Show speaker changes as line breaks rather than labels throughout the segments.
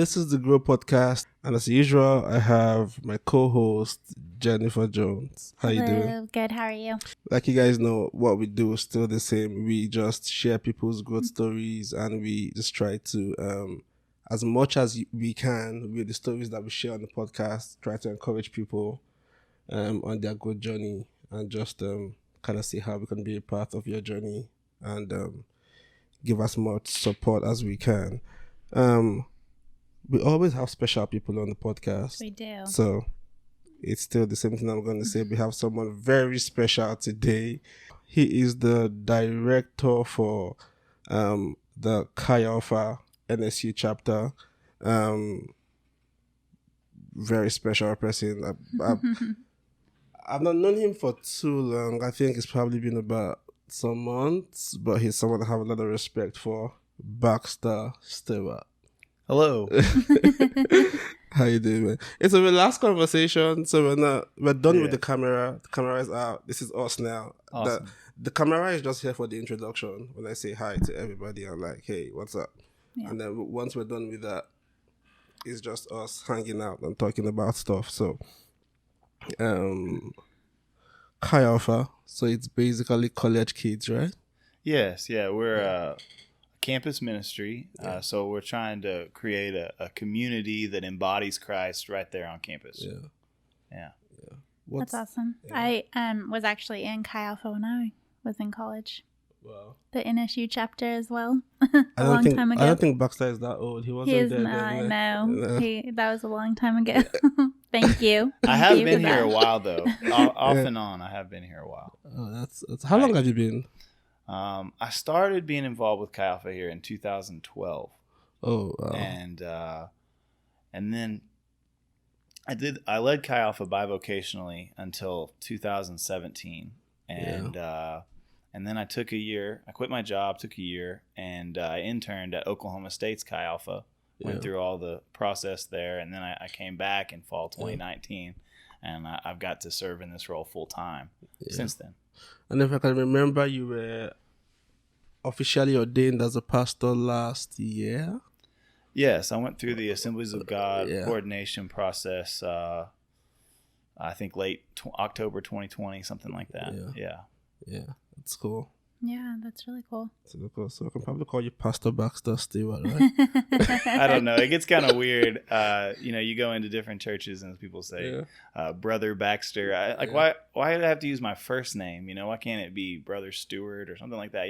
This is the Grow Podcast, and as usual, I have my co-host Jennifer Jones. How you doing?
Good. How are you?
Like you guys know, what we do is still the same. We just share people's growth stories, and we just try to, as much as we can, with the stories that we share on the podcast, try to encourage people on their growth journey, and just kind of see how we can be a part of your journey and give as much support as we can. We always have special people on the podcast.
We do. So
it's still the same thing I'm going to say. We have someone very special today. He is the director for the Chi Alpha NSU chapter. Very special person. I've not known him for too long. I think it's probably been about some months, but he's someone I have a lot of respect for. Baxter Stewart.
Hello.
How you doing, man? It's a relaxed conversation, so we're done with the camera. The camera is out. This is us now.
Awesome.
The camera is just here for the introduction. When I say hi to everybody, I'm like, hey, what's up? Yeah. And then once we're done with that, it's just us hanging out and talking about stuff. So, Chi Alpha. So it's basically college kids, right?
Yes, yeah. We're campus ministry, so we're trying to create a community that embodies Christ right there on campus. Yeah.
That's awesome. Yeah. I was actually in Chi Alpha when I was in college.
Wow.
The NSU chapter as well. a long time ago.
I don't think Baxter is that old. He wasn't there.
I know. That was a long time ago. Thank you.
I have been here a while though. Off and on, I have been here a while.
Oh, that's how long have you been?
I started being involved with Chi Alpha here in 2012.
Oh, wow.
And then I led Chi Alpha bivocationally until 2017. And then I took a year. I quit my job, took a year, and I interned at Oklahoma State's Chi Alpha. Went through all the process there, and then I came back in fall 2019, and I've got to serve in this role full time since then.
And if I can remember, you were officially ordained as a pastor last year?
Yes, I went through the Assemblies of God ordination process, I think late October 2020, something like that.
Yeah, that's cool.
Yeah, that's really cool.
So I can probably call you Pastor Baxter Stewart, right?
I don't know. It gets kind of weird. You go into different churches and people say, Brother Baxter. Why do I have to use my first name? Why can't it be Brother Stewart or something like that?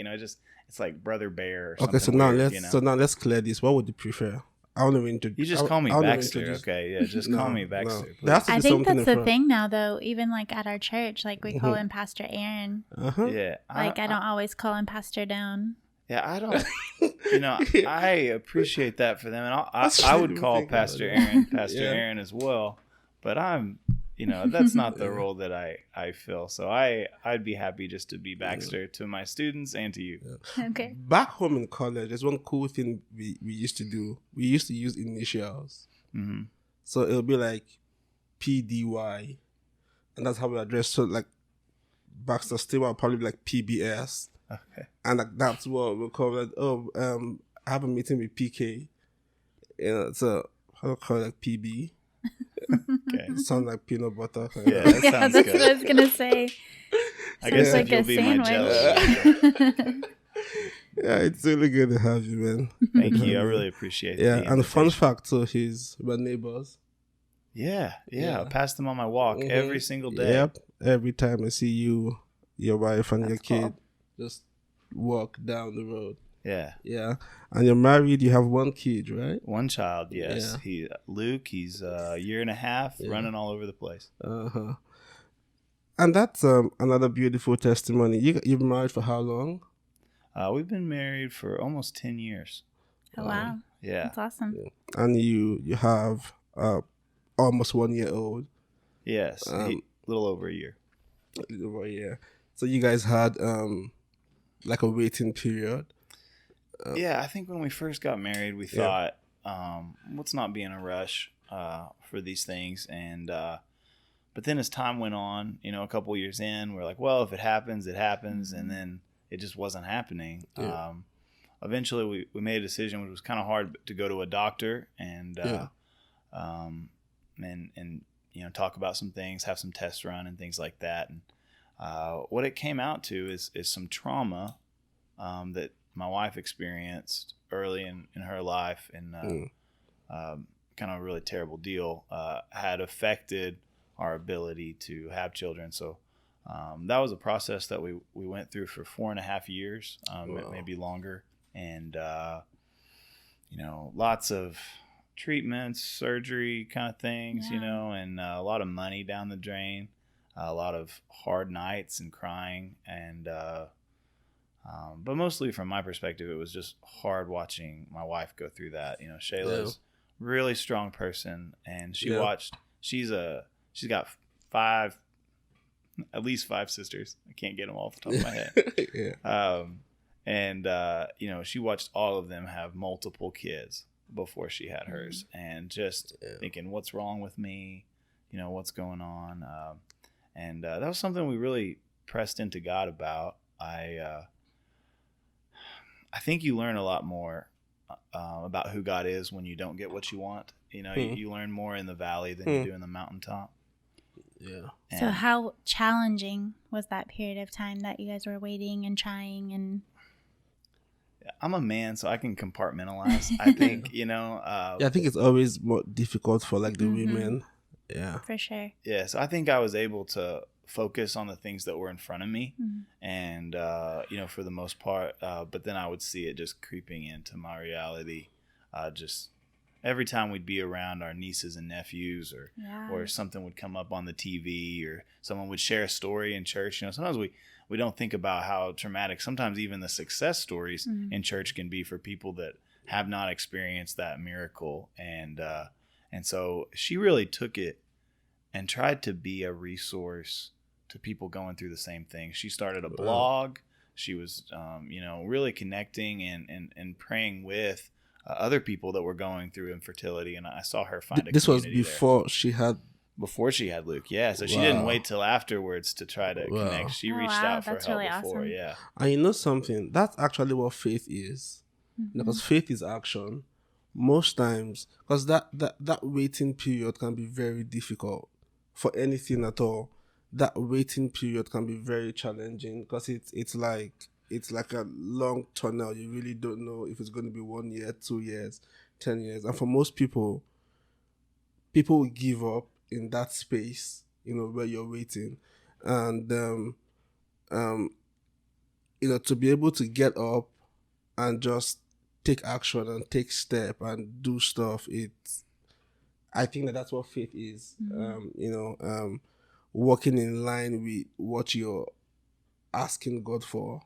It's like Brother Bear or something. Okay,
so now let's clear this. What would you prefer? I want to introduce.
You just call me Baxter, okay? Yeah, just call me Baxter.
No.
I think that's the thing now, though. Even like at our church, like we call him Pastor Aaron.
Yeah,
I don't always call him Pastor Down.
Yeah, I don't. I appreciate that for them, and I would call Pastor Aaron Aaron as well. But I'm, that's not the role that I fill. So I'd be happy just to be Baxter to my students and to you.
Yeah. Okay. Back home in college, there's one cool thing we used to do. We used to use initials. Mm-hmm. So it'll be like PDY, and that's how we address. So like Baxter Stewart probably be like PBS.
Okay.
And that's what we'll call it. I have a meeting with PK. So how do I call it, like PB?
Okay.
It sounds like peanut butter.
Yeah, that sounds
that's
good.
what I was gonna say.
I guess
like
if you'll be my jelly.
Yeah, it's really good to have you, man.
Thank you. I really appreciate it.
Yeah, and fun fact, so we're neighbors.
Yeah. I pass them on my walk every single day.
Yep. Every time I see you, your wife, and your kid, just walk down the road. Yeah. And you're married, you have one kid, right?
One child, yes. Yeah. Luke, he's a year and a half, running all over the place.
Uh-huh. And that's another beautiful testimony. You've been married for how long?
We've been married for almost 10 years.
Oh, wow.
Yeah.
That's awesome.
Yeah. And you have almost 1 year old.
Yes, a little over a year.
So you guys had like a waiting period.
I think when we first got married, we thought, let's not be in a rush for these things. And but then as time went on, a couple years in, we're like, well, if it happens, it happens. And then it just wasn't happening. eventually we made a decision, which was kind of hard, to go to a doctor and talk about some things, have some tests run and things like that. And what it came out to is some trauma that my wife experienced early in her life, and kind of a really terrible deal had affected our ability to have children. So that was a process that we went through for 4.5 years, maybe longer. And, lots of treatments, surgery kind of things, and a lot of money down the drain, a lot of hard nights and crying. And, but mostly from my perspective, it was just hard watching my wife go through that. Shayla's a really strong person, and she's got at least 5 sisters. I can't get them all off the top of my head. She watched all of them have multiple kids before she had hers, and just thinking, what's wrong with me? What's going on? That was something we really pressed into God about. I think you learn a lot more about who God is when you don't get what you want. You learn more in the valley than you do in the mountaintop.
Yeah.
So how challenging was that period of time that you guys were waiting and trying? And
I'm a man, so I can compartmentalize. I think,
I think it's always more difficult for like the women. Yeah.
For sure.
Yeah. So I think I was able to focus on the things that were in front of me, and for the most part, but then I would see it just creeping into my reality. Just every time we'd be around our nieces and nephews, or something would come up on the TV, or someone would share a story in church. Sometimes we don't think about how traumatic sometimes even the success stories in church can be for people that have not experienced that miracle. And so she really took it and tried to be a resource to people going through the same thing. She started a blog. She was, really connecting and praying with other people that were going through infertility. And I saw her find a
This was
community
before
there.
she had
Luke. Yeah. So she didn't wait till afterwards to try to connect. She reached out for help
really
before.
Awesome.
Yeah.
And you know something? That's actually what faith is. Because faith is action. Most times, because that waiting period can be very difficult for anything at all. That waiting period can be very challenging because it's like a long tunnel. You really don't know if it's going to be 1 year, 2 years, 10 years. And for most people will give up in that space, where you're waiting. And, to be able to get up and just take action and take step and do stuff, I think that's what faith is. Walking in line with what you're asking God for.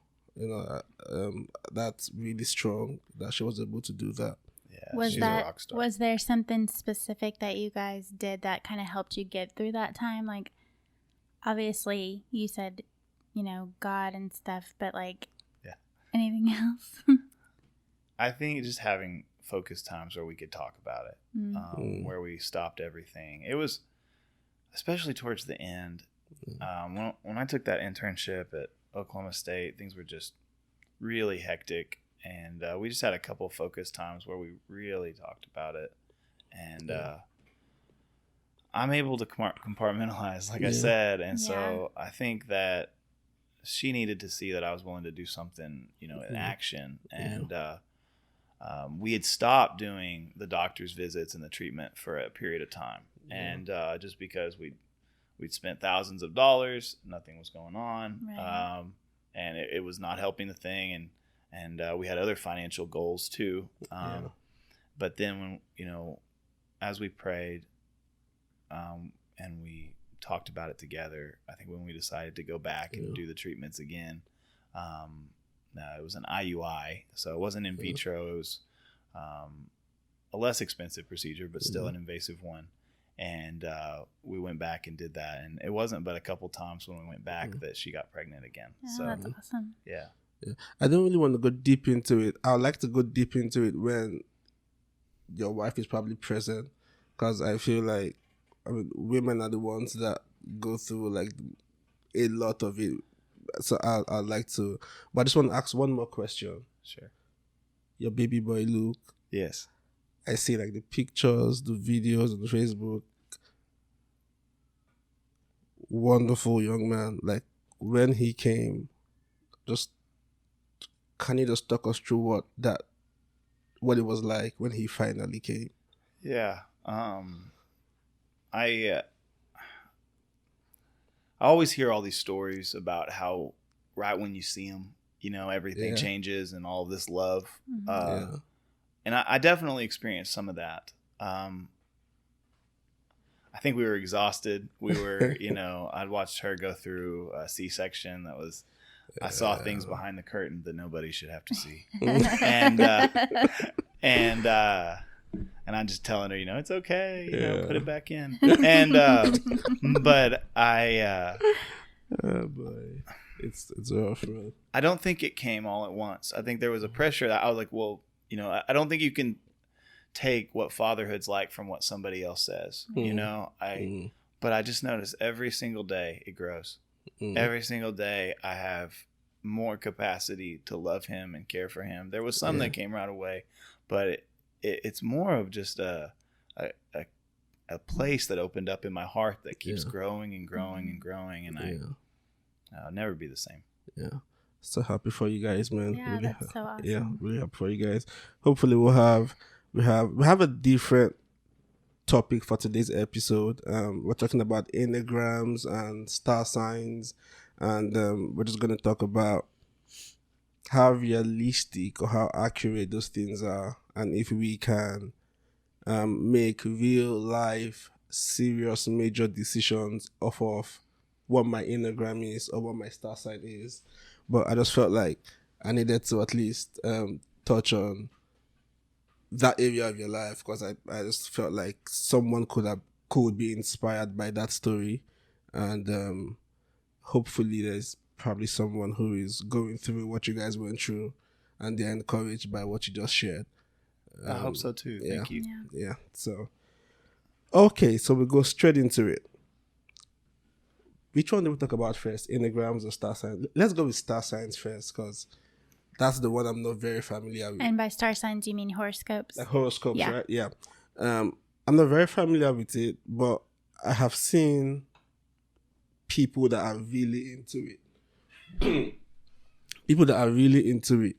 That's really strong that she was able to do that.
Yeah, she's a rock star.
Was there something specific that you guys did that kind of helped you get through that time? Like, obviously you said, God and stuff, but anything else?
I think just having focused times where we could talk about it, where we stopped everything. It was, especially towards the end, when I took that internship at Oklahoma State, things were just really hectic, and we just had a couple of focused times where we really talked about it, and I'm able to compartmentalize, like I said, and so I think that she needed to see that I was willing to do something, in action, and we had stopped doing the doctor's visits and the treatment for a period of time, and just because we'd spent thousands of dollars, nothing was going on,
right.
And it was not helping the thing, and we had other financial goals too. But then when as we prayed, and we talked about it together, I think when we decided to go back and do the treatments again, it was an IUI, so it wasn't in vitro. It was a less expensive procedure, but still an invasive one. And we went back and did that, and it wasn't but a couple times when we went back that she got pregnant again.
Oh,
So
that's awesome.
yeah.
I don't really want to go deep into it. I would like to go deep into it when your wife is probably present, because I feel like women are the ones that go through a lot of it. So I'd like to, but I just want to ask one more question.
Sure.
your baby boy Luke.
Yes.
I see like the pictures, the videos on Facebook. Wonderful young man. Like when he came, just can you just talk us through what it was like when he finally came?
Yeah. I always hear all these stories about how right when you see him, everything changes and all this love. And I definitely experienced some of that. I think we were exhausted. We were, I'd watched her go through a C-section that was, I saw things behind the curtain that nobody should have to see. and I'm just telling her, it's okay, put it back in. And, but I,
oh boy, it's rough, man.
I don't think it came all at once. I think there was a pressure that I was like, well, I don't think you can take what fatherhood's like from what somebody else says, but I just noticed every single day it grows. Every single day I have more capacity to love him and care for him. There was some that came right away, but it's more of just a place that opened up in my heart that keeps growing and growing and growing, and I'll never be the same.
Yeah. So happy for you guys, man.
Yeah,
really,
that's so awesome.
Yeah, really happy for you guys. Hopefully we have a different topic for today's episode. We're talking about enneagrams and star signs, and we're just going to talk about how realistic or how accurate those things are, and if we can make real life serious major decisions off of what my enneagram is or what my star sign is. But I just felt like I needed to at least touch on that area of your life, because I just felt like someone could be inspired by that story, and hopefully there's probably someone who is going through what you guys went through and they're encouraged by what you just shared.
I hope so too. Thank you.
Yeah. So, okay, so we go straight into it. Which one do we talk about first? Enneagrams or star signs? Let's go with star signs first, because that's the one I'm not very familiar with.
And by star signs, you mean horoscopes?
Like horoscopes, right? Yeah. I'm not very familiar with it, but I have seen people that are really into it. People that are really into it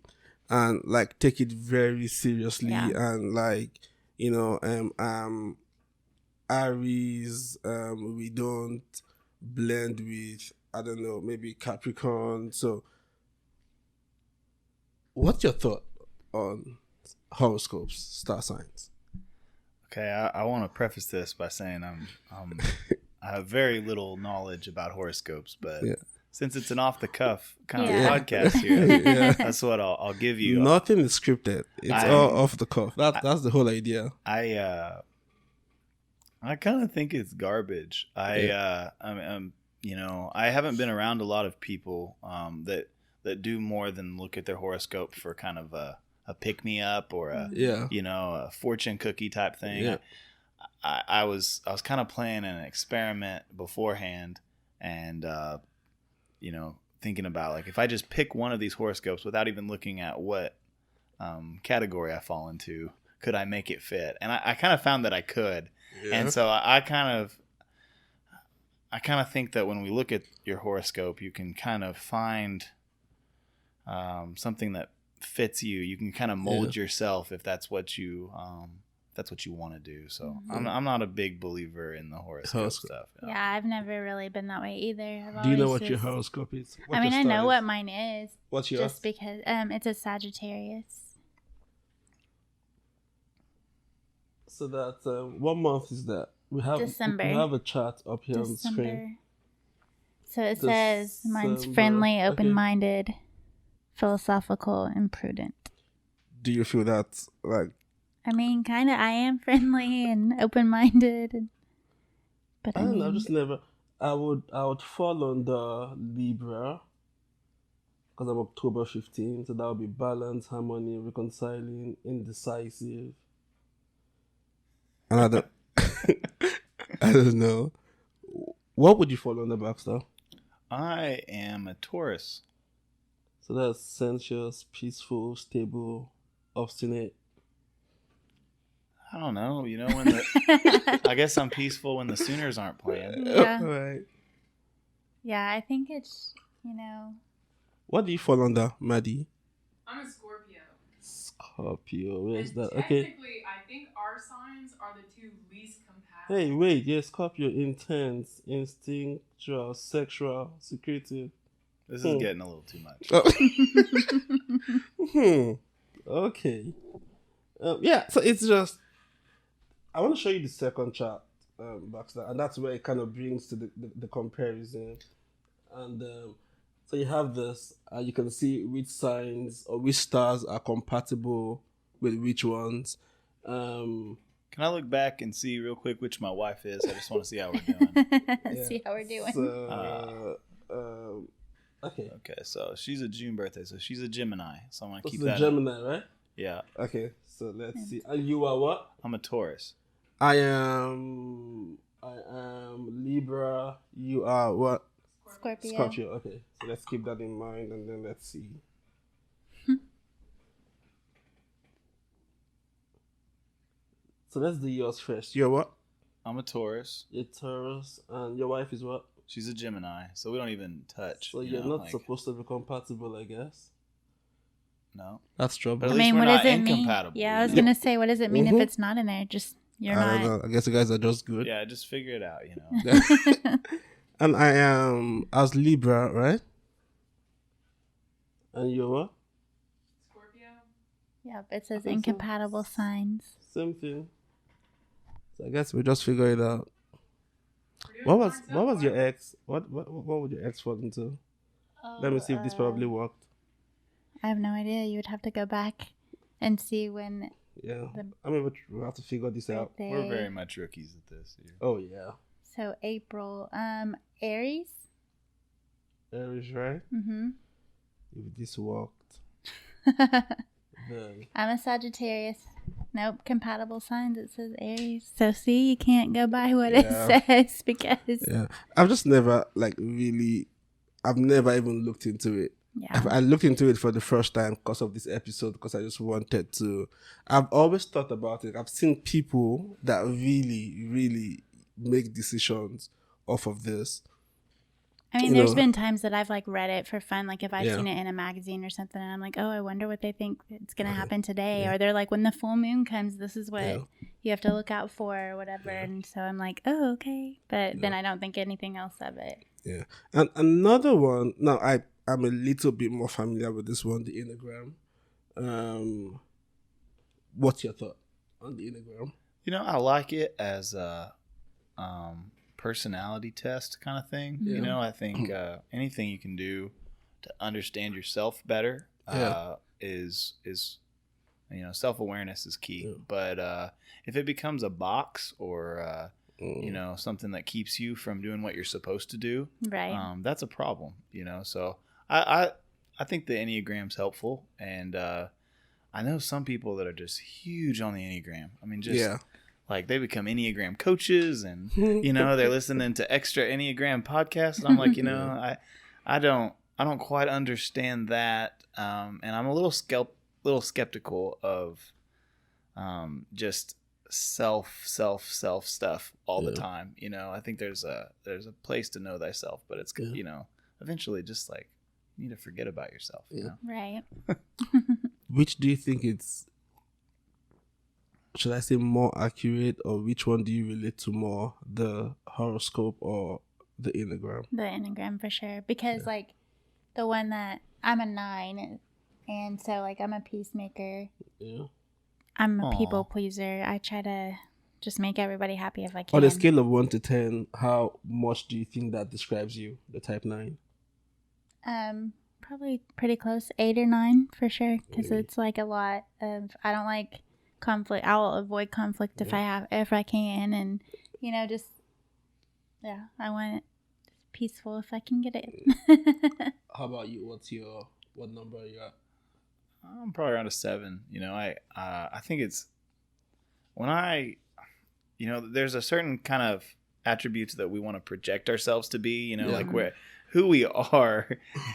and like take it very seriously, and like, Aries, we don't blend with, I don't know, maybe Capricorn. So what's your thought on horoscopes, star signs?
Okay, I want to preface this by saying I have very little knowledge about horoscopes, but since it's an off the cuff kind of podcast here, that's what I'll give you.
Nothing is scripted. It's all off the cuff. That's the whole idea.
I kind of think it's garbage. I haven't been around a lot of people that do more than look at their horoscope for kind of a pick me up or a fortune cookie type thing.
Yeah.
I was kind of playing an experiment beforehand, and thinking about, like, if I just pick one of these horoscopes without even looking at what category I fall into, could I make it fit? And I kind of found that I could. Yeah. And so I kind of think that when we look at your horoscope, you can kind of find something that fits you. You can kind of mold yourself if that's what you want to do. So I'm not a big believer in the horoscope stuff.
Yeah, I've never really been that way either.
Do you know what your horoscope is?
I know what mine is.
What's yours?
Just because it's a Sagittarius.
So that what month is that? We have
December.
We have a chart up here on the screen.
So it says mine's friendly, open-minded, philosophical, and prudent.
Do you feel that, like?
I mean, kind of. I am friendly and open-minded, but
I don't know. Just never. I would fall on the Libra, because I'm October 15, so that would be balance, harmony, reconciling, indecisive. And I don't know. What would you fall on the Baxter?
I am a Taurus.
So that's sensuous, peaceful, stable, obstinate?
I don't know. You know, when the I guess I'm peaceful when the Sooners aren't playing.
Yeah.
Right.
Yeah, I think it's, you know.
What do you fall under, Maddie?
I'm a Scorpio.
Scorpio. Where's
And
that? Okay.
technically, I think our signs are the two least compatible.
Hey, wait. Yeah, Scorpio. Intense, instinctual, sexual, secretive.
This is getting a little too much.
Okay. Yeah, so it's just... I want to show you the second chart, Baxter, and that's where it kind of brings to the comparison. And so you have this, you can see which signs or which stars are compatible with which ones.
Can I look back and see real quick which my wife is? I just want to see how we're doing.
See how we're doing.
So, okay.
Okay, so she's a June birthday, so she's a Gemini. So I'm going to
This
keep
is
that.
a Gemini, right?
Yeah.
Okay, so let's see. And you are what?
I'm a Taurus.
I am Libra. You are what?
Scorpio.
Scorpio. Okay, so let's keep that in mind, and then let's see. So let's do yours first. You're what?
I'm a Taurus.
You're Taurus, and your wife is what?
She's a Gemini, so we don't even touch.
So you're not supposed to be compatible, I guess.
No.
That's trouble.
But at
I
least
mean,
we're
what
not
does it mean?
incompatible.
Yeah, I was
you know?
going to say, what does it mean
Mhm.
if it's not in there? Just, you're
I don't
not.
know. I guess you guys are just good.
Yeah, just figure it out, you know.
And I am as Libra, right? And you're what?
Scorpio.
Yep, it says
Okay, so-
incompatible signs.
Same thing. So I guess we just figure it out.
We're doing
What
fine so
was
far.
your ex? What would your ex fall into? Let me see if this probably worked.
I have no idea. You would have to go back and see when
Yeah.
the
I mean, we'll have to figure this out.
birthday.
We're very much rookies at this. Here.
Oh, yeah.
So April, Aries.
Aries, right?
Mm-hmm.
If this worked, then...
I'm a Sagittarius. Nope, compatible signs. It says Aries. So see, you can't go by what
Yeah.
it says because
Yeah. I've just never, I've never even looked into it.
yeah.
I looked into it for the first time because of this episode, because I just wanted to. I've always thought about it. I've seen people that really, really make decisions off of this.
I mean,
you
there's
know.
been times that I've read it for fun, if I've
Yeah.
seen it in a magazine or something, and I'm like, oh, I wonder what they think it's gonna
Okay.
happen today,
Yeah.
or they're like, when the full moon comes, this is what
Yeah.
you have to look out for, or whatever.
Yeah.
And so I'm like, oh, okay, but then
Yeah.
I don't think anything else of it.
Yeah. And another one, now I'm a little bit more familiar with this one, the Enneagram. What's your thought on the Enneagram?
You know, I like it as a personality test kind of thing.
Yeah.
You know, I think anything you can do to understand yourself better is you know, self-awareness is key.
Yeah.
But if it becomes a box or you know, something that keeps you from doing what you're supposed to do,
Right.
that's a problem. You know, so I think the Enneagram's helpful, and I know some people that are just huge on the Enneagram. I mean, just
Yeah.
like they become Enneagram coaches, and you know, they're listening to extra Enneagram podcasts. And I'm like, you know, I don't quite understand that, and I'm a little skeptical of just self stuff all the time. You know, I think there's a place to know thyself, but it's
Yeah.
you know, eventually just like you need to forget about yourself. You
Yeah.
know?
Right.
Which do you think it's, should I say, more accurate, or which one do you relate to more, the horoscope or the Enneagram?
The Enneagram for sure, because the one that I'm a 9, and so I'm a peacemaker.
Yeah.
I'm a
Aw.
people pleaser. I try to just make everybody happy if I can.
On a scale of 1 to 10, how much do you think that describes you, the type 9?
Probably pretty close, 8 or 9 for sure, because
Really?
it's a lot of. I don't like conflict. I'll avoid conflict if I can, and just I want it peaceful if I can get it.
How about you? What number are you at?
I'm probably around a 7. You know, I think it's when there's a certain kind of attributes that we want to project ourselves to be. You know,
Yeah.
like who we are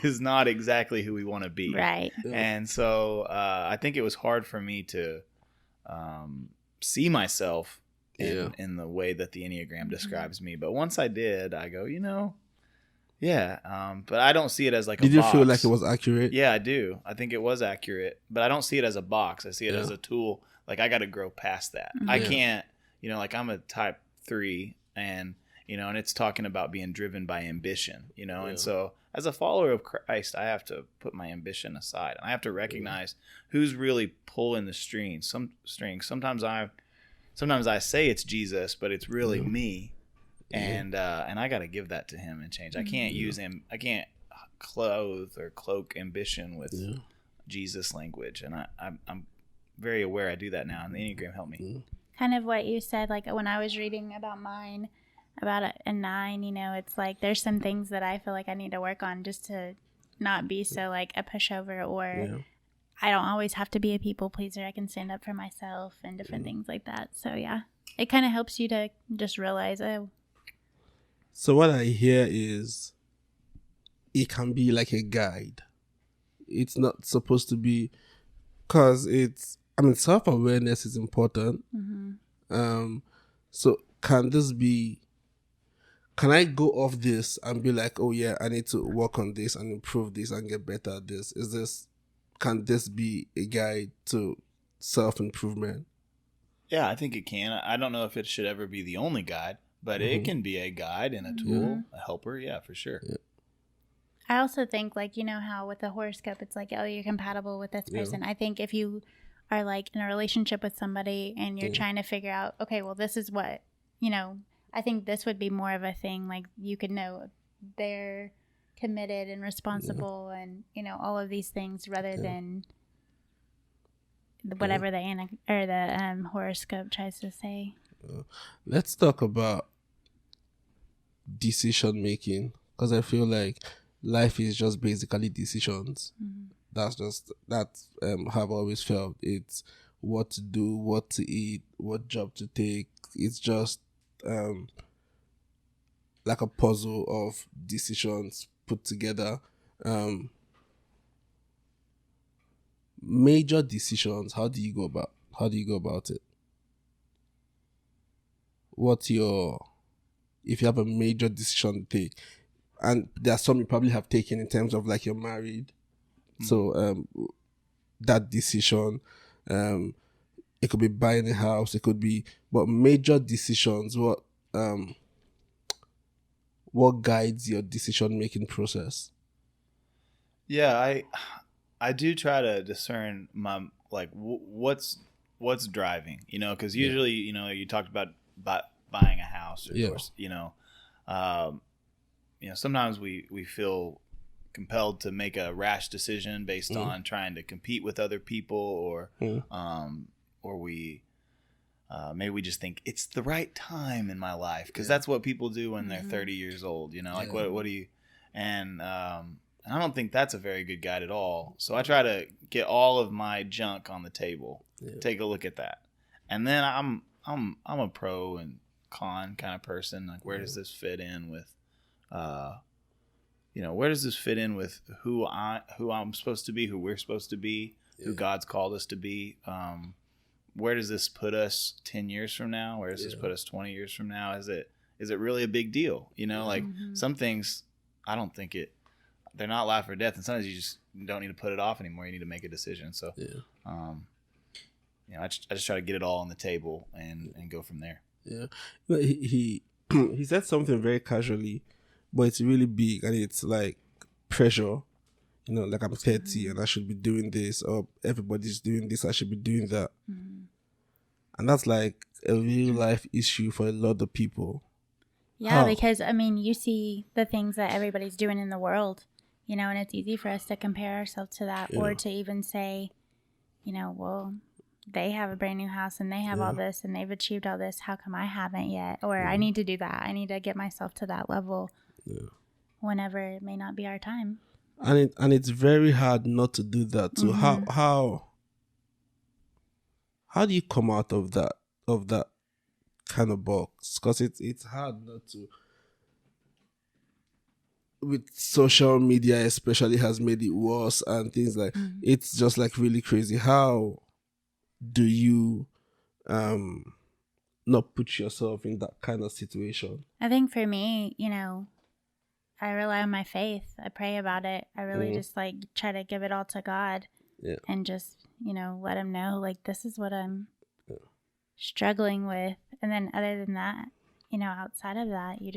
is not exactly who we want to be.
Right.
Yeah.
And so I think it was hard for me to see myself in the way that the Enneagram describes me. But once I did, I go, but I don't see it as like a box.
Did you feel like it was accurate?
Yeah, I do. I think it was accurate, but I don't see it as a box. I see it as a tool. Like, I got to grow past that. I can't, like, I'm a type 3 and, and it's talking about being driven by ambition, and so as a follower of Christ, I have to put my ambition aside and I have to recognize who's really pulling the strings. Sometimes I say it's Jesus, but it's really me. And I got to give that to him and change. I can't use him. I can't clothe or cloak ambition with Jesus language. And I'm very aware I do that now. And the Enneagram helped me.
Kind of what you said, like when I was reading about mine, about a 9, it's like there's some things that I feel like I need to work on just to not be so like a pushover, or I don't always have to be a people pleaser. I can stand up for myself and different things like that. So it kind of helps you to just realize,
So what I hear is it can be like a guide. It's not supposed to be, because self-awareness is important. So can I go off this and be like, oh yeah, I need to work on this and improve this and get better at this? Can this be a guide to self-improvement?
Yeah, I think it can. I don't know if it should ever be the only guide, but it can be a guide and a tool, a helper. Yeah, for sure. Yeah.
I also think, like, how with the horoscope, it's like, oh, you're compatible with this person. I think if you are like in a relationship with somebody and you're trying to figure out, okay, well, this is what, I think this would be more of a thing. Like, you could know they're committed and responsible and, all of these things rather than whatever the horoscope tries to say.
Let's talk about decision making, because I feel like life is just basically decisions. That's how I've always felt. It's what to do, what to eat, what job to take. It's just like a puzzle of decisions put together. Major decisions, how do you go about it? If you have a major decision to take, and there are some you probably have taken in terms of like you're married, so that decision, it could be buying a house, it could be, but major decisions, what guides your decision making process?
Yeah, I do try to discern my what's driving, because usually you talked about buying a house, or sometimes we feel compelled to make a rash decision based on trying to compete with other people, or we maybe we just think it's the right time in my life, because that's what people do when they're 30 years old, like what do you, and I don't think that's a very good guide at all. So I try to get all of my junk on the table, take a look at that, and then I'm a pro and con kind of person. Like, where does this fit in with, where does this fit in with who I'm supposed to be, who we're supposed to be, who God's called us to be? Where does this put us 10 years from now? Where does this put us 20 years from now? Is it really a big deal? Like some things, I don't think they're not life or death. And sometimes you just don't need to put it off anymore. You need to make a decision. So, I just try to get it all on the table and go from there.
Yeah. He said something very casually, but it's really big, and it's like pressure. Like, I'm 30 and I should be doing this, or everybody's doing this, I should be doing that. And that's like a real life issue for a lot of people.
Yeah, because, you see the things that everybody's doing in the world, and it's easy for us to compare ourselves to that, or to even say, well, they have a brand new house and they have all this and they've achieved all this. How come I haven't yet? Or I need to do that. I need to get myself to that level whenever it may not be our time.
And it's very hard not to do that. So how do you come out of that kind of box? Because it's hard not to. with social media especially has made it worse and things like it's just like really crazy. How do you not put yourself in that kind of situation?
I think for me, I rely on my faith. I pray about it. I really just like try to give it all to God and just, let him know like this is what I'm struggling with. And then other than that, outside of that, you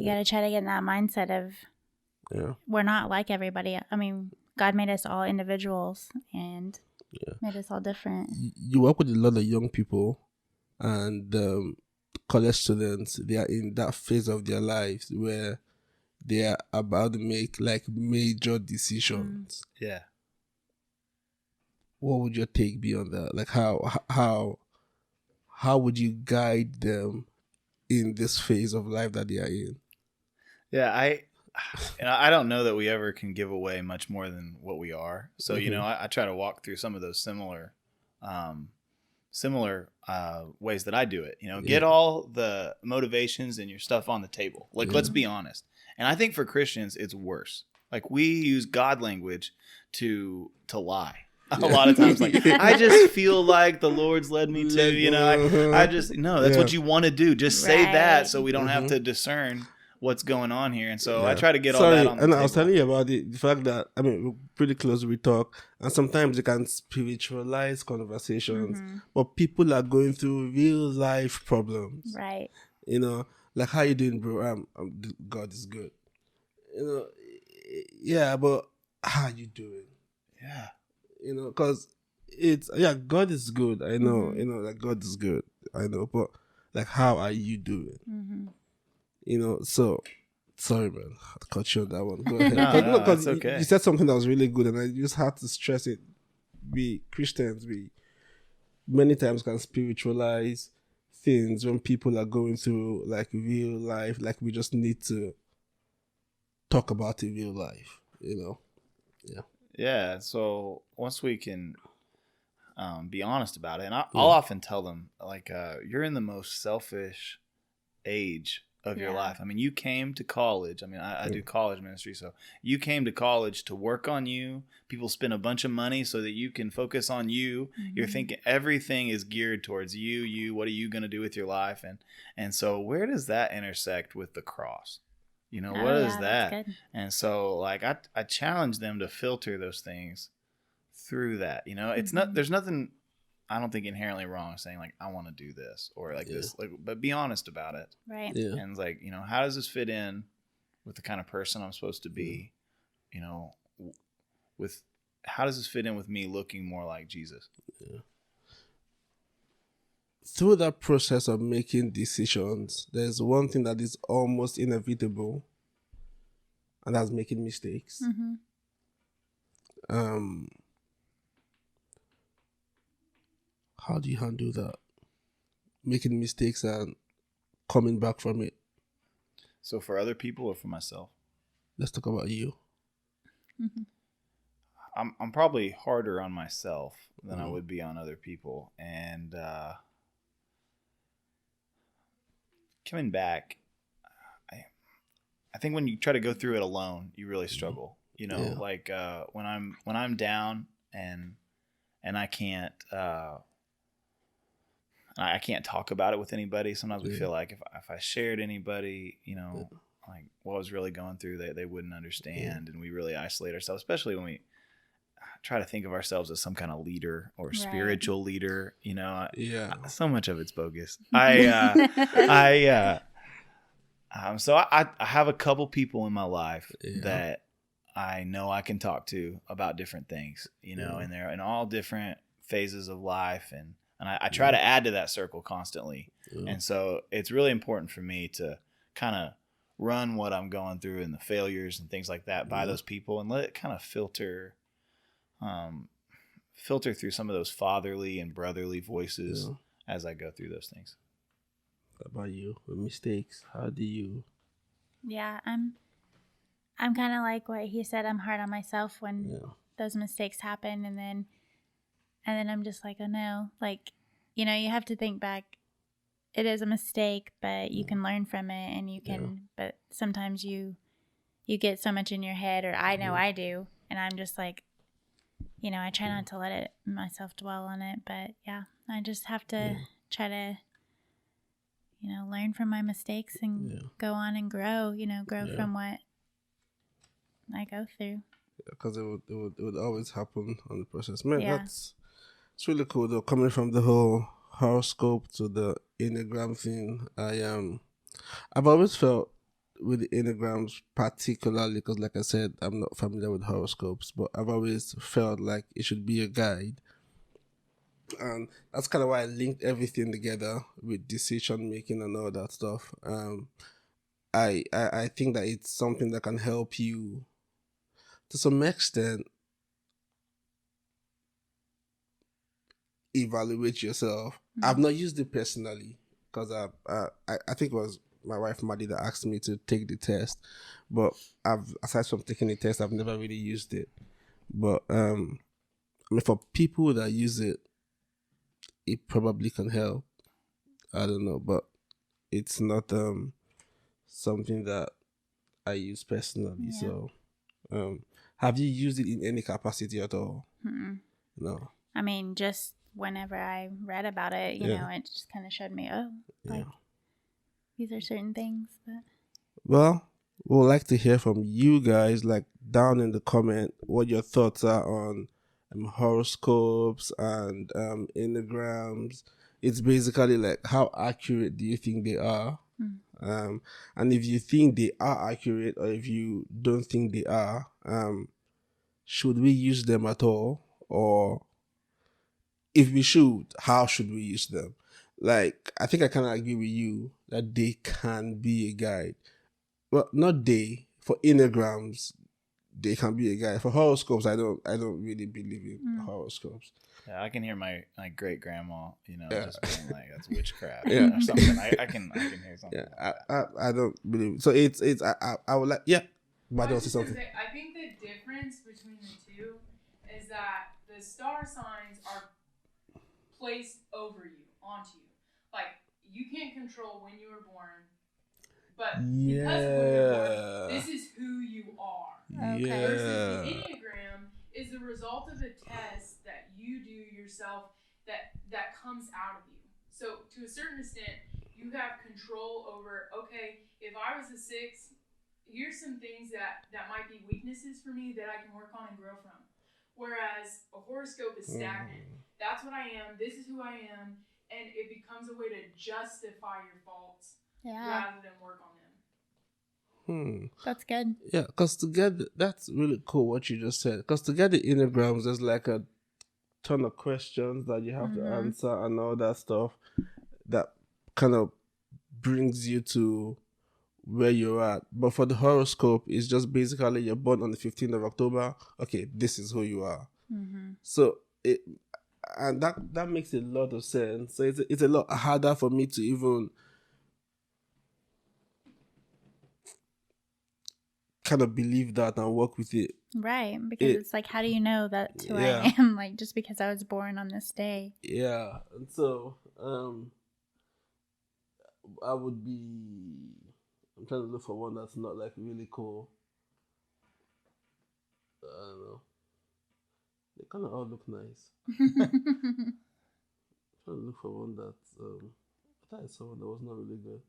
got to try to get in that mindset of we're not like everybody. I mean, God made us all individuals and made us all different.
You work with a lot of young people and college students. They are in that phase of their lives where they are about to make like major decisions.
Yeah.
What would your take be on that? Like how would you guide them in this phase of life that they are in?
Yeah, I don't know that we ever can give away much more than what we are. So, I try to walk through some of those similar ways that I do it. Get all the motivations and your stuff on the table. Like, let's be honest. And I think for Christians, it's worse. Like, we use God language to lie. A lot of times, like, I just feel like the Lord's led me to, I just, no, that's what you want to do. Just say that so we don't have to discern what's going on here. And so I try to get all that on the table.
I was telling you about the fact that, we're pretty close, we talk, and sometimes you can spiritualize conversations, but people are going through real life problems.
Right.
Like, how you doing, bro? God is good. Yeah, but how you doing?
Yeah.
Because God is good. I know, like God is good. I know, but like, how are you doing? So, sorry, man, I cut you on that one. Go ahead.
No, it's okay.
You said something that was really good, and I just had to stress it. We Christians, we many times can spiritualize things when people are going through like real life. Like, we just need to talk about it real life, Yeah.
Yeah. So once we can be honest about it, and I'll often tell them, like, you're in the most selfish age of your life. I mean, you came to college. I mean, I do college ministry, so you came to college to work on you. People spend a bunch of money so that you can focus on you. You're thinking everything is geared towards you. What are you going to do with your life? And so where does that intersect with the cross? What is that? And so, like, I challenge them to filter those things through that. It's not, there's nothing, I don't think, inherently wrong saying, like, I want to do this or like this, like, but be honest about it.
Right.
Yeah.
And it's like, how does this fit in with the kind of person I'm supposed to be? With how does this fit in with me looking more like Jesus?
Yeah. Through that process of making decisions, there's one thing that is almost inevitable, and that's making mistakes. How do you handle that? Making mistakes and coming back from it.
So for other people or for myself?
Let's talk about you.
I'm probably harder on myself than I would be on other people. And coming back, I think when you try to go through it alone, you really struggle. Like when I'm down and I can't talk about it with anybody. Sometimes we feel like if I shared anybody, like what I was really going through, they wouldn't understand, and we really isolate ourselves, especially when we try to think of ourselves as some kind of leader or spiritual leader. So much of it's bogus. So I have a couple people in my life that I know I can talk to about different things, and they're in all different phases of life, and I try to add to that circle constantly. And so it's really important for me to kind of run what I'm going through and the failures and things like that by those people, and let it kind of filter through some of those fatherly and brotherly voices as I go through those things.
What about you? With mistakes, how do you?
Yeah, I'm kind of like what he said. I'm hard on myself when those mistakes happen, and then I'm just like, oh no, like, you have to think back. It is a mistake, but you can learn from it, and you can. But sometimes you you get so much in your head, or I know I do, and I'm just like, you know, I try not to let it myself dwell on it, but yeah, I just have to try to, you know, learn from my mistakes and go on and grow, you know, from what I go through.
Because it would always happen on the process. Man, it's really cool though. Coming from the whole horoscope to the Enneagram thing, I've always felt with the Enneagrams particularly, because like I said, I'm not familiar with horoscopes, but I've always felt like it should be a guide. And that's kind of why I linked everything together with decision making and all that stuff. I think that it's something that can help you to some extent evaluate yourself. I've not used it personally because I think it was my wife Maddie that asked me to take the test, but aside from taking the test, I've never really used it. But I mean, for people that use it, it probably can help. I don't know, but it's not something that I use personally. So have you used it in any capacity at all? No.
I mean, just whenever I read about it, you know, it just kind of showed me, like, these are certain things. But
well, we'd like to hear from you guys, like down in the comment, what your thoughts are on horoscopes and enneagrams. It's basically like, how accurate do you think they are? And if you think they are accurate, or if you don't think they are, should we use them at all? Or if we should, how should we use them? Like, I think I kind of agree with you that they can be a guide. Well, not they. For enneagrams, they can be a guide. For horoscopes, I don't really believe in horoscopes.
Yeah, I can hear my great grandma, you know, just being like, "That's witchcraft," or something. I can hear something.
Yeah, I don't believe it. So it's I would like but I don't say something.
I think the difference between the two is that the star signs are placed over you, onto you. Like, you can't control when you were born, but because of when you're born, this is who you are.
Okay.
Versus the Enneagram is the result of a test that you do yourself that comes out of you. So to a certain extent, you have control over, okay, if I was a 6, here's some things that might be weaknesses for me that I can work on and grow from. Whereas a horoscope is stagnant. That's what I am. This is who I am. And it becomes a way to justify your faults rather than work on them.
That's good.
Yeah, because to get that's really cool what you just said. Because to get the enneagrams, there's like a ton of questions that you have to answer and all that stuff that kind of brings you to where you're at. But for the horoscope, it's just basically you're born on the 15th of October. Okay, this is who you are. So and that makes a lot of sense. So it's a lot harder for me to even kind of believe that and work with it.
Right, because it's like, how do you know that's who I am? Like, just because I was born on this day.
Yeah, and so I would be. I'm trying to look for one that's not like really cool. I don't know. They kind of all look nice. I'm trying to look for one that's. I thought I saw one that was not really good.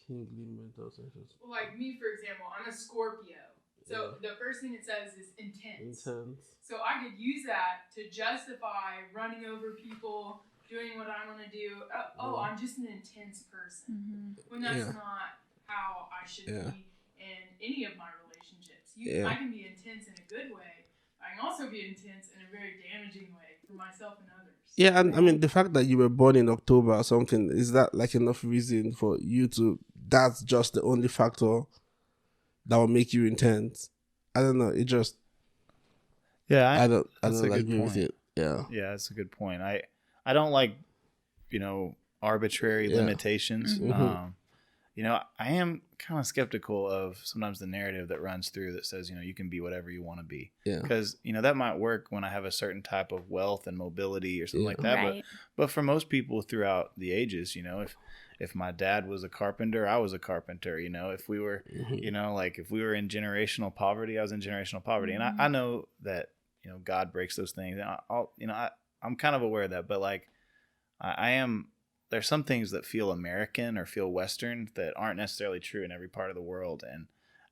Kingly mental senses.
Well, like me, for example, I'm a Scorpio. So the first thing it says is intense. So I could use that to justify running over people, doing what I want to do. I'm just an intense person. When that's not how I should be in any of my relationships. I can be intense in a good way. I can also be intense in a very damaging way for myself and others.
Yeah, and I mean, the fact that you were born in October or something, is that like enough reason for you to, that's just the only factor that will make you intense? I don't know. It just, I don't agree with it. Yeah,
that's a good point. I don't like, arbitrary limitations. I am kind of skeptical of sometimes the narrative that runs through that says, you can be whatever you want to be.
Yeah.
Because, that might work when I have a certain type of wealth and mobility or something like that.
Right.
But for most people throughout the ages, if my dad was a carpenter, I was a carpenter. If we were, like if we were in generational poverty, I was in generational poverty. And I know that, God breaks those things. And I'm kind of aware of that. But like there's some things that feel American or feel Western that aren't necessarily true in every part of the world.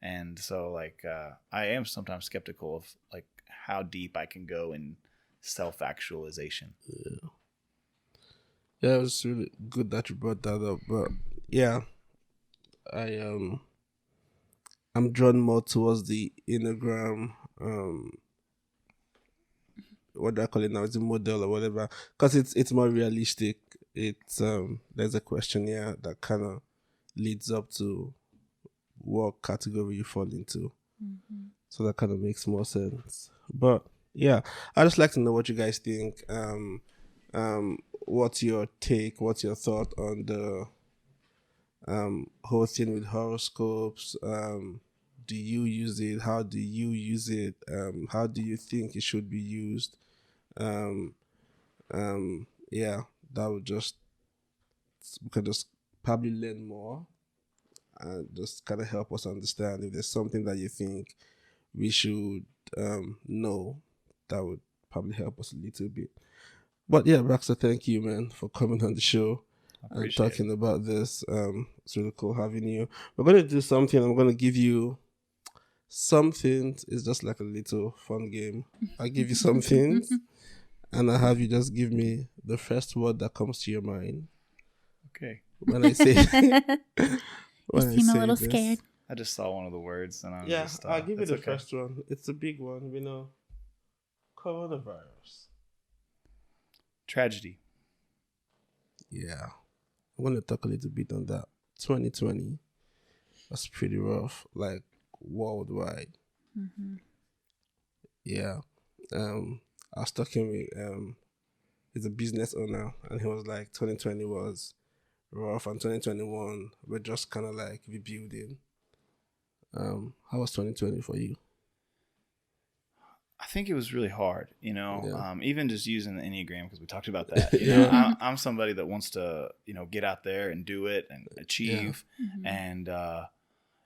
And so like, I am sometimes skeptical of like how deep I can go in self-actualization.
Yeah, it was really good that you brought that up. But yeah, I'm drawn more towards the Enneagram, what do I call it now? It's a model or whatever, because it's more realistic. It's there's a questionnaire that kind of leads up to what category you fall into, so that kind of makes more sense. But yeah, I just like to know what you guys think. What's your take? What's your thought on the whole thing with horoscopes? Do you use it? How do you use it? How do you think it should be used? Yeah, that would we could just probably learn more and just kind of help us understand if there's something that you think we should know. That would probably help us a little bit. But yeah, Baxter, thank you, man, for coming on the show and talking about this. It's really cool having you. We're going to do something. I'm going to give you something. It's just like a little fun game. I'll give you some things, and I'll have you just give me the first word that comes to your mind.
Okay.
When I say,
you seem a little scared.
I just saw one of the words, and
I'll give you the first one. It's a big one. Coronavirus.
Tragedy.
Yeah. I'm going to talk a little bit on that. 2020 was pretty rough, like worldwide. Yeah. I was talking with he's a business owner, and he was like 2020 was rough and 2021 we're just kind of like rebuilding. How was 2020 for you?
I think it was really hard, even just using the Enneagram, because we talked about that. I'm somebody that wants to, get out there and do it and achieve. And,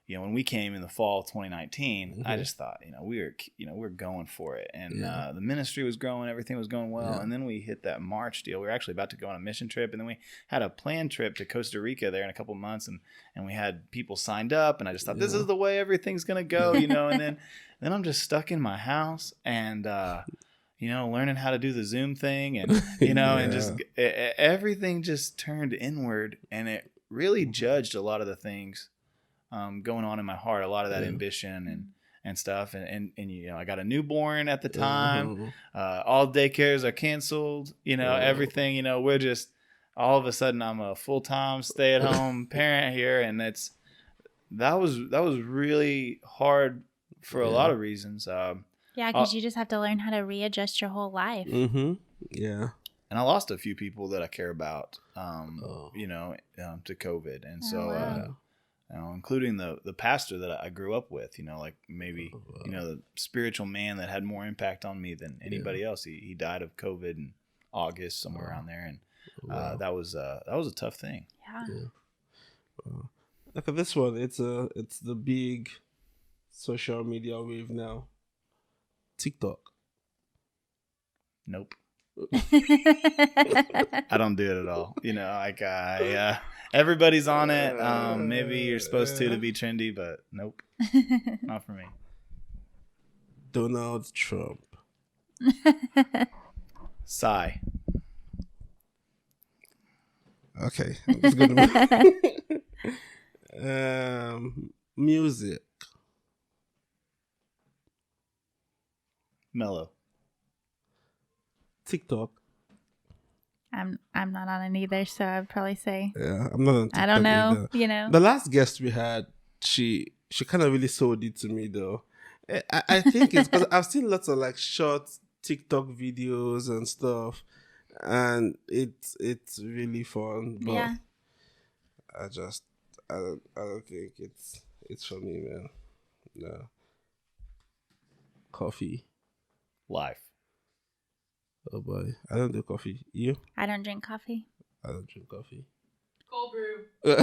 when we came in the fall of 2019, I just thought, we're going for it. And the ministry was growing, everything was going well. And then we hit that March deal. We were actually about to go on a mission trip. And then we had a planned trip to Costa Rica there in a couple of months. And we had people signed up. And I just thought, this is the way everything's going to go, and then I'm just stuck in my house and, learning how to do the Zoom thing and, and just everything just turned inward, and it really judged a lot of the things going on in my heart, a lot of that ambition and stuff. And I got a newborn at the time. All daycares are canceled, everything, we're just, all of a sudden I'm a full-time stay-at-home parent here. And that was really hard for a lot of reasons.
Because you just have to learn how to readjust your whole life.
Yeah.
And I lost a few people that I care about, to COVID. And so, including the pastor that I grew up with, the spiritual man that had more impact on me than anybody else. He died of COVID in August, somewhere around there. And that was a tough thing.
Yeah.
Look at this one. It's the big social media wave now. TikTok.
Nope. I don't do it at all. Everybody's on it. Maybe you're supposed to be trendy, but nope. Not for me.
Donald Trump.
Sigh.
Okay. I'm just gonna music.
Mellow.
TikTok.
I'm not on it either, so I'd probably say.
Yeah, I'm not on TikTok.
I don't know.
Either. The last guest we had, she kind of really sold it to me though. I think it's because I've seen lots of like short TikTok videos and stuff, and it's really fun. But I don't think it's for me, man. No. Coffee.
Life.
Oh boy, I don't do coffee. You?
I don't drink coffee.
I don't drink coffee.
Cold brew.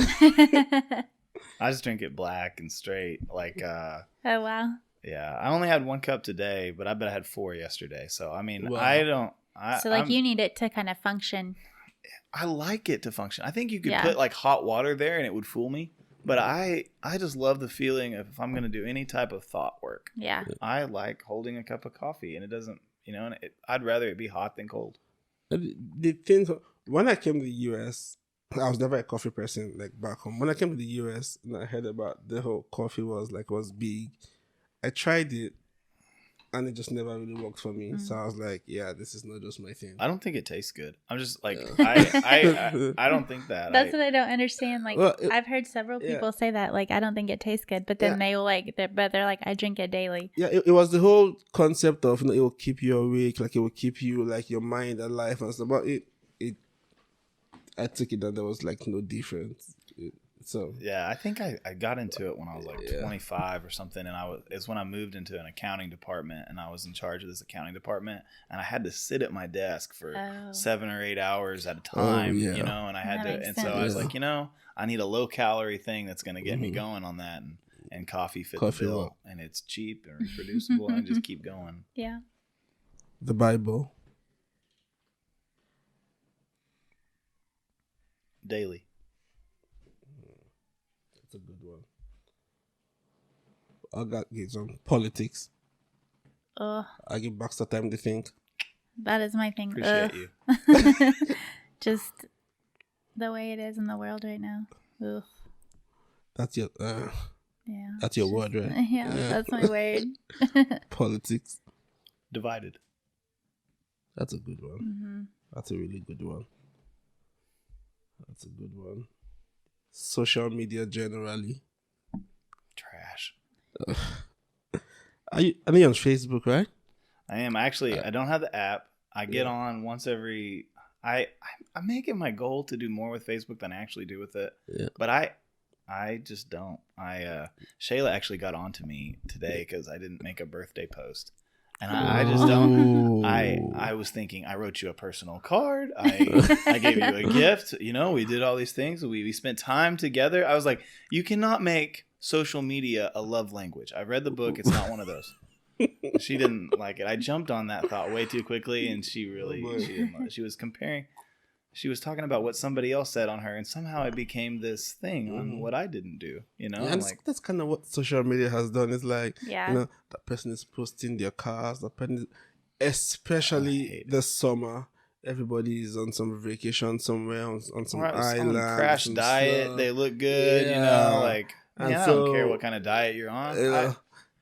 I just drink it black and straight. Like,
Oh, wow.
yeah. I only had 1 cup today, but I bet I had 4 yesterday. So, I mean,
Wow.
I don't.
You need it to kind of function.
I like it to function. I think you could
Yeah.
put like hot water there and it would fool me. But I just love the feeling of if I'm going to do any type of thought work.
Yeah.
I like holding a cup of coffee and it doesn't, and I'd rather it be hot than cold.
The thing, when I came to the US, I was never a coffee person like back home. When I came to the US and I heard about the whole coffee was big, I tried it and it just never really worked for me. So I was like, yeah, this is not just my thing.
I don't think it tastes good. I'm just like,
Yeah.
I don't think that.
That's what I don't understand. Like,
Well,
I've heard several people say that. Like, I don't think it tastes good, but then they will but they're like, I drink it daily.
Yeah, it was the whole concept of, it will keep you awake, like it will keep you, like your mind alive and stuff. But I took it and there was like no difference. So
yeah, I think I got into it when I was like 25 or something, and it's when I moved into an accounting department, and I was in charge of this accounting department, and I had to sit at my desk for 7 or 8 hours at a time, and I had to, and so I was like, I need a low calorie thing that's going to get me going on that, and coffee fit the bill, and it's cheap and reproducible, and just keep going.
Yeah.
The Bible.
Daily.
That's a good one. I got some politics. I give Baxter time to think.
That is my thing.
Appreciate you.
Just the way it is in the world right now. Ugh.
That's your
Yeah.
That's your word, right?
Yeah, that's my word.
Politics.
Divided.
That's a good one.
Mm-hmm.
That's a really good one. That's a good one. Social media generally.
Trash.
I know you're on Facebook, right?
I am. Actually, I don't have the app. I get on once every... I make it my goal to do more with Facebook than I actually do with it.
Yeah.
But I just don't. Shayla actually got on to me today because I didn't make a birthday post. And I just don't. I was thinking, I wrote you a personal card. I gave you a gift. We did all these things. We spent time together. I was like, you cannot make social media a love language. I read the book. It's not one of those. She didn't like it. I jumped on that thought way too quickly, and she didn't. She was comparing. She was talking about what somebody else said on her, and somehow it became this thing on what I didn't do.
And that's kind of what social media has done. It's like, that person is posting their cars. That person, especially this summer, everybody is on some vacation somewhere on some island,
on crash diet. Stuff. They look good, I don't care what kind of diet you're on.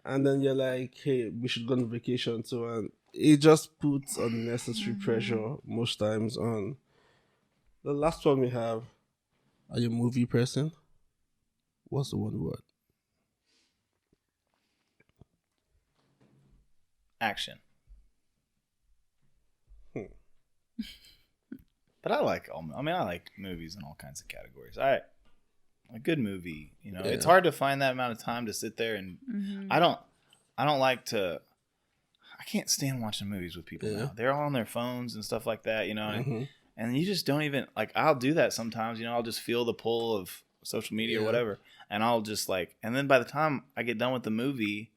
And then you're like, hey, we should go on vacation too, and it just puts unnecessary pressure most times on. The last one we have, are you a movie person? What's the one word?
Action. But I like movies in all kinds of categories. A good movie, it's hard to find that amount of time to sit there and I don't like to. I can't stand watching movies with people now. They're all on their phones and stuff like that, and you just don't even I'll do that sometimes, I'll just feel the pull of social media or whatever, and I'll just and then by the time I get done with the movie,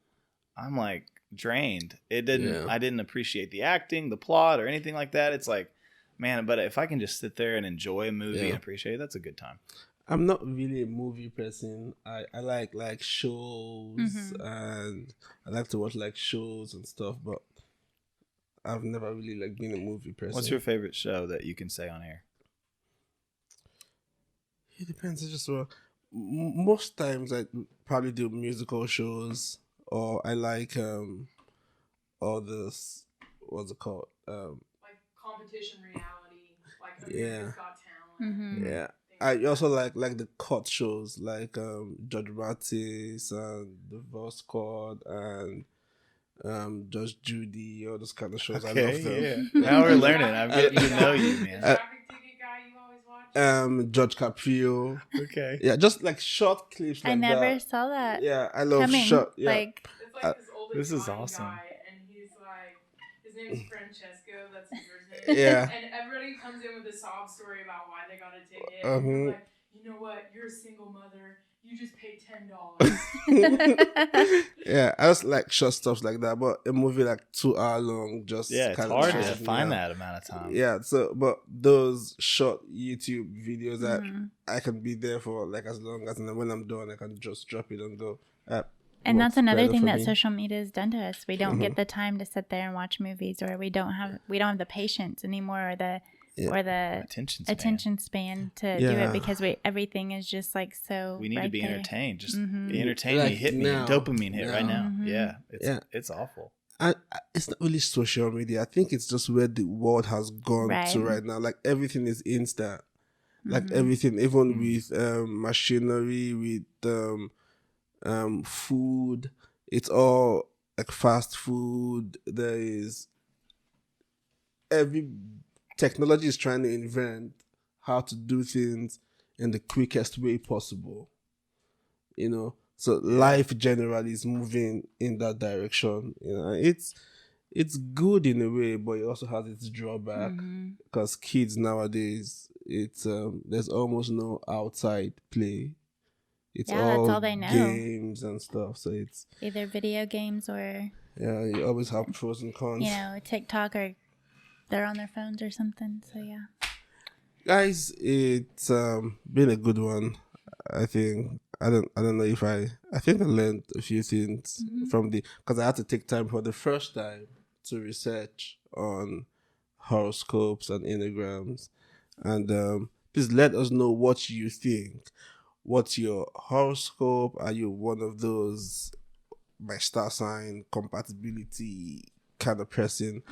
I'm like drained. I didn't appreciate the acting, the plot, or anything like that. It's like, man, but if I can just sit there and enjoy a movie and appreciate it, that's a good time.
I'm not really a movie person. I like shows, and I like to watch shows and stuff, but I've never really been a movie person.
What's your favorite show that you can say on air?
It depends. It's just most times I probably do musical shows, or I like all this, what's it called?
Like competition reality, like America's Got Talent.
Mm-hmm.
Yeah. I also like the court shows, like Judge Mathis and Divorce Court and Judge Judy, all those kind of shows. I love them.
Yeah. Now we're learning. I'm getting to know you, man.
The traffic ticket guy you always watch?
George Caprio.
Okay.
Yeah, just like short clips. Like
I never
that.
saw that.
Yeah, I love
coming.
short. Yeah,
Like,
It's like this old
This is
Italian
awesome.
guy, and he's like, his name's Francesco. That's his first name.
yeah.
And everybody comes in with a sob story about why they got a ticket.
Uh-huh.
And they're like, you know what? You're a single mother. You just paid $10.
Yeah, I just like short stuff like that. But a movie like 2 hour long, just
Yeah, it's
kind
hard
of
to
stresses me
find
out.
that amount of time.
Yeah, so but those short YouTube videos that
Mhm.
I can be there for like as long as, and then when I'm done, I can just drop it and go.
and that's
works
another
better
thing
for
that
me.
social media has done to us. We don't get the time to sit there and watch movies, or we don't have the patience anymore, or the attention span to do
Yeah.
it, because everything is just like so.
We need
right
to be
there.
entertained. Just
Mhm.
entertain
Like
me, hit
now.
me, dopamine hit right now.
Mhm.
Yeah,
Yeah.
it's awful.
And it's not really social media. I think it's just where the world has gone to
Right.
right now. Like everything is instant. Like
Mhm.
everything, even with machinery, with food, it's all like fast food. There is every technology is trying to invent how to do things in the quickest way possible. You know, so life generally is moving in that direction. You know, it's good in a way, but it also has its drawback
Mhm.
because kids nowadays, it's there's almost no outside play. It's
Yeah, that's all they know.
games and stuff. So it's
Either video games or
you always have pros and cons.
TikTok, or they're on their phones or something. So yeah.
Guys, it's been a good one. I think I don't know if I think I learned a few things from because I had to take time for the first time to research on horoscopes and enneagrams, and please let us know what you think. What's your horoscope? Are you one of those by star sign compatibility kind of person?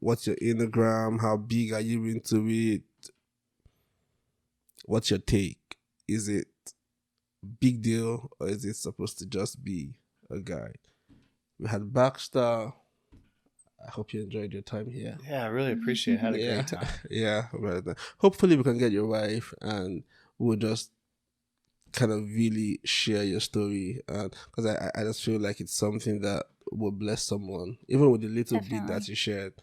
What's your enneagram? How big are you into it? What's your take? Is it big deal, or is it supposed to just be a guide? We had Baxter. I hope you enjoyed your time here.
Yeah, I really appreciate it. Had a great time.
Yeah, right. Hopefully we can get your wife and we'll just kind of really share your story, because I just feel like it's something that will bless someone, even with the little bit
Definitely.
that you shared.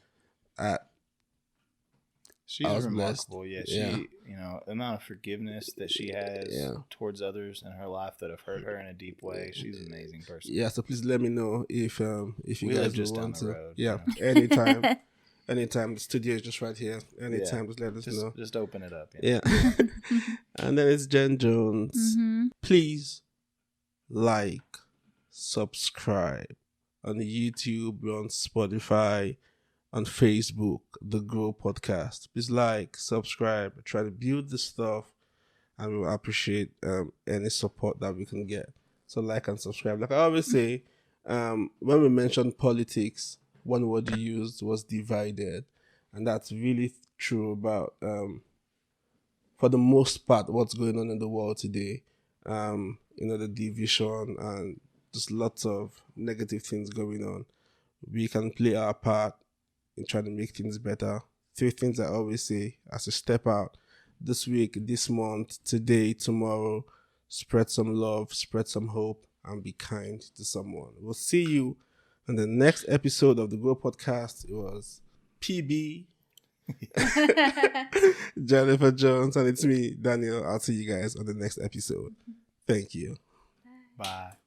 She's
I was
remarkable.
blessed.
Yeah, she, the amount of forgiveness that she has
Yeah.
towards others in her life that have hurt her in a deep way. She's an amazing person.
Yeah, so please let me know if you
We
guys
live just
will
down
want
the
to.
road,
Yeah,
you
anytime. The studio is just right here. Anytime, just let us know.
Just open it up.
Yeah. And then it's Jen Jones.
Mhm.
Please like, subscribe on YouTube, we're on Spotify, on Facebook, The Grow Podcast. Please like, subscribe, try to build this stuff, and we'll appreciate any support that we can get. So like and subscribe. Like I always say, when we mentioned politics, one word you used was divided, and that's really true about for the most part what's going on in the world today. The division and just lots of negative things going on. We can play our part in trying to make things better. 3 things I always say as a step out this week, this month, today, tomorrow. Spread some love, spread some hope, and be kind to someone. We'll see you in the next episode of the Grow Podcast. It was PB, Jennifer Jones, and it's me, Daniel. I'll see you guys on the next episode. Thank you.
Bye.